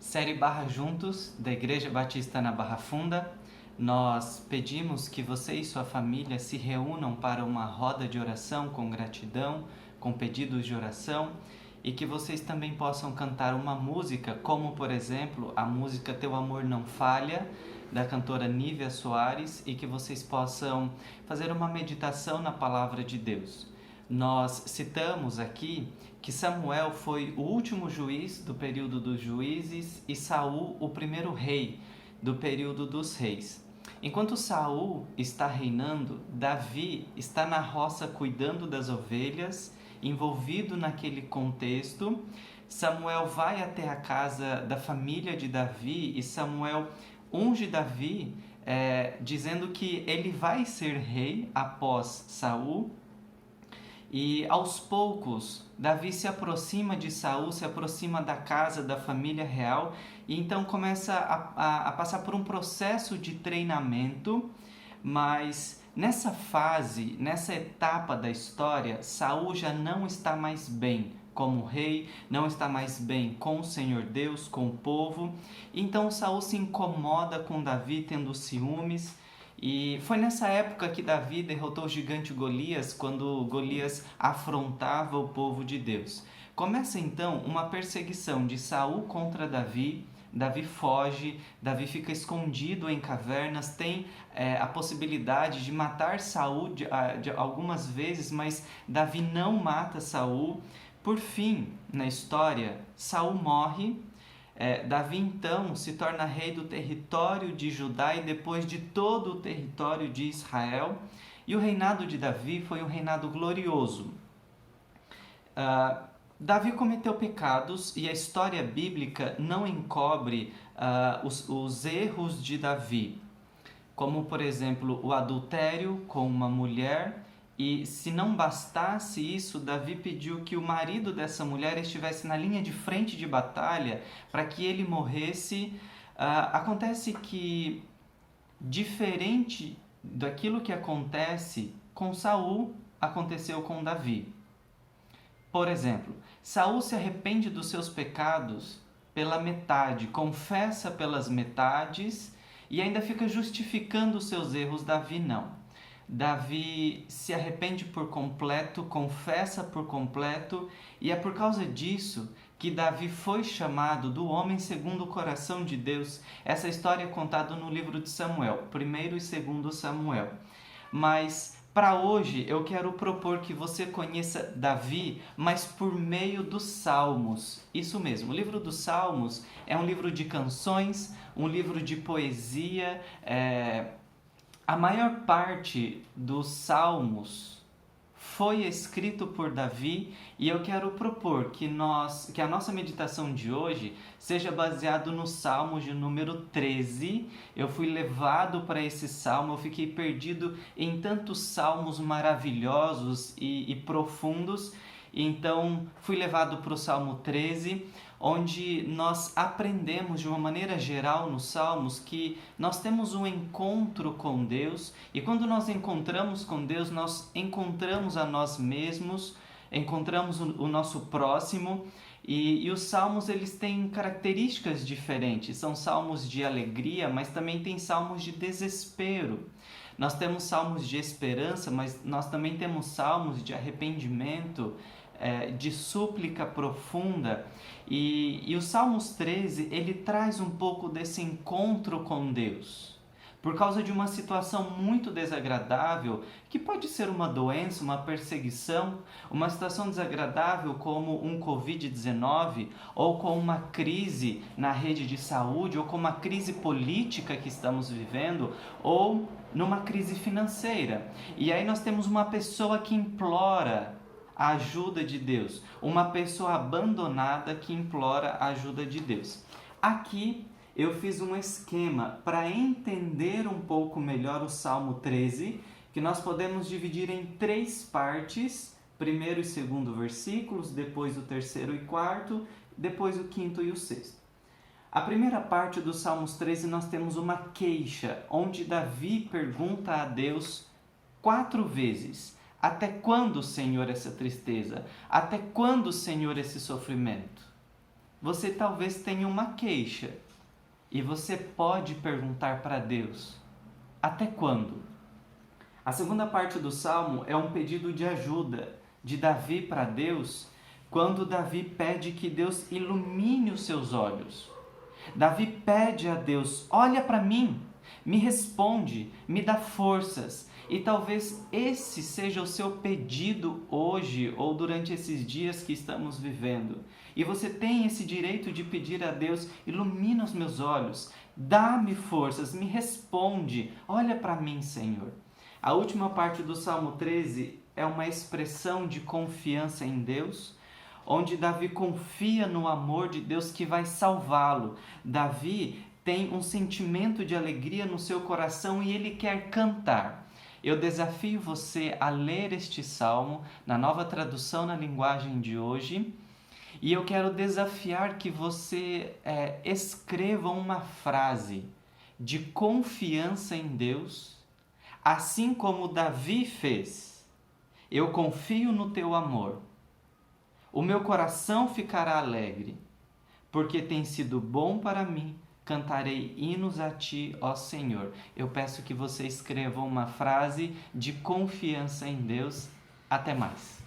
Série Barra Juntos, da Igreja Batista na Barra Funda. Nós pedimos que você e sua família se reúnam para uma roda de oração com gratidão, com pedidos de oração, e que vocês também possam cantar uma música, como por exemplo a música Teu Amor Não Falha, da cantora Nívia Soares, e que vocês possam fazer uma meditação na Palavra de Deus. Nós citamos aqui que Samuel foi o último juiz do período dos juízes e Saul o primeiro rei do período dos reis. Enquanto Saul está reinando, Davi está na roça cuidando das ovelhas, envolvido naquele contexto. Samuel vai até a casa da família de Davi e Samuel unge Davi, dizendo que ele vai ser rei após Saul. E aos poucos, Davi se aproxima de Saul, se aproxima da casa, da família real, e então começa a passar por um processo de treinamento, mas nessa fase, nessa etapa da história, Saul já não está mais bem como rei, não está mais bem com o Senhor Deus, com o povo. Então Saul se incomoda com Davi, tendo ciúmes. E foi nessa época que Davi derrotou o gigante Golias, quando Golias afrontava o povo de Deus. Começa então uma perseguição de Saul contra Davi. Davi foge, Davi fica escondido em cavernas, tem a possibilidade de matar Saul de algumas vezes, mas Davi não mata Saul. Por fim, na história, Saul morre. Davi então se torna rei do território de Judá e depois de todo o território de Israel. E o reinado de Davi foi um reinado glorioso. Davi cometeu pecados e a história bíblica não encobre os erros de Davi, como por exemplo o adultério com uma mulher. E se não bastasse isso, Davi pediu que o marido dessa mulher estivesse na linha de frente de batalha para que ele morresse. Acontece que, diferente daquilo que acontece com Saul, aconteceu com Davi. Por exemplo, Saul se arrepende dos seus pecados pela metade, confessa pelas metades e ainda fica justificando os seus erros. Davi não. Davi se arrepende por completo, confessa por completo, e é por causa disso que Davi foi chamado do homem segundo o coração de Deus. Essa história é contada no livro de Samuel, 1º e 2º Samuel. Mas para hoje eu quero propor que você conheça Davi, mas por meio dos Salmos. Isso mesmo, o livro dos Salmos é um livro de canções, um livro de poesia. A maior parte dos salmos foi escrito por Davi e eu quero propor que a nossa meditação de hoje seja baseado no Salmo de número 13. Eu fui levado para esse salmo, eu fiquei perdido em tantos salmos maravilhosos e profundos. Então fui levado para o Salmo 13, onde nós aprendemos de uma maneira geral nos Salmos que nós temos um encontro com Deus, e quando nós encontramos com Deus, nós encontramos a nós mesmos, encontramos o nosso próximo, e os Salmos eles têm características diferentes. São salmos de alegria, mas também tem salmos de desespero. Nós temos salmos de esperança, mas nós também temos salmos de arrependimento, de súplica profunda. E o Salmos 13, ele traz um pouco desse encontro com Deus. Por causa de uma situação muito desagradável, que pode ser uma doença, uma perseguição, uma situação desagradável como um Covid-19, ou com uma crise na rede de saúde, ou com uma crise política que estamos vivendo, ou numa crise financeira. E aí nós temos uma pessoa que implora a ajuda de Deus, uma pessoa abandonada que implora a ajuda de Deus. Aqui eu fiz um esquema para entender um pouco melhor o Salmo 13, que nós podemos dividir em 3 partes, 1º e 2º versículos, depois o 3º e 4º, depois o 5º e o 6º. A primeira parte do Salmos 13 nós temos uma queixa, onde Davi pergunta a Deus 4 vezes: até quando, Senhor, essa tristeza? Até quando, Senhor, esse sofrimento? você talvez tenha uma queixa e você pode perguntar para Deus: até quando? A segunda parte do Salmo é um pedido de ajuda de Davi para Deus, quando Davi pede que Deus ilumine os seus olhos. Davi pede a Deus: olha para mim, me responde, me dá forças. E talvez esse seja o seu pedido hoje ou durante esses dias que estamos vivendo. E você tem esse direito de pedir a Deus: ilumina os meus olhos, dá-me forças, me responde, olha para mim, Senhor. A última parte do Salmo 13 é uma expressão de confiança em Deus, onde Davi confia no amor de Deus que vai salvá-lo. Davi tem um sentimento de alegria no seu coração e ele quer cantar. Eu desafio você a ler este salmo na Nova Tradução na linguagem de hoje, e eu quero desafiar que você escreva uma frase de confiança em Deus, assim como Davi fez. Eu confio no teu amor. O meu coração ficará alegre, porque tem sido bom para mim. Cantarei hinos a ti, ó Senhor. Eu peço que você escreva uma frase de confiança em Deus. Até mais.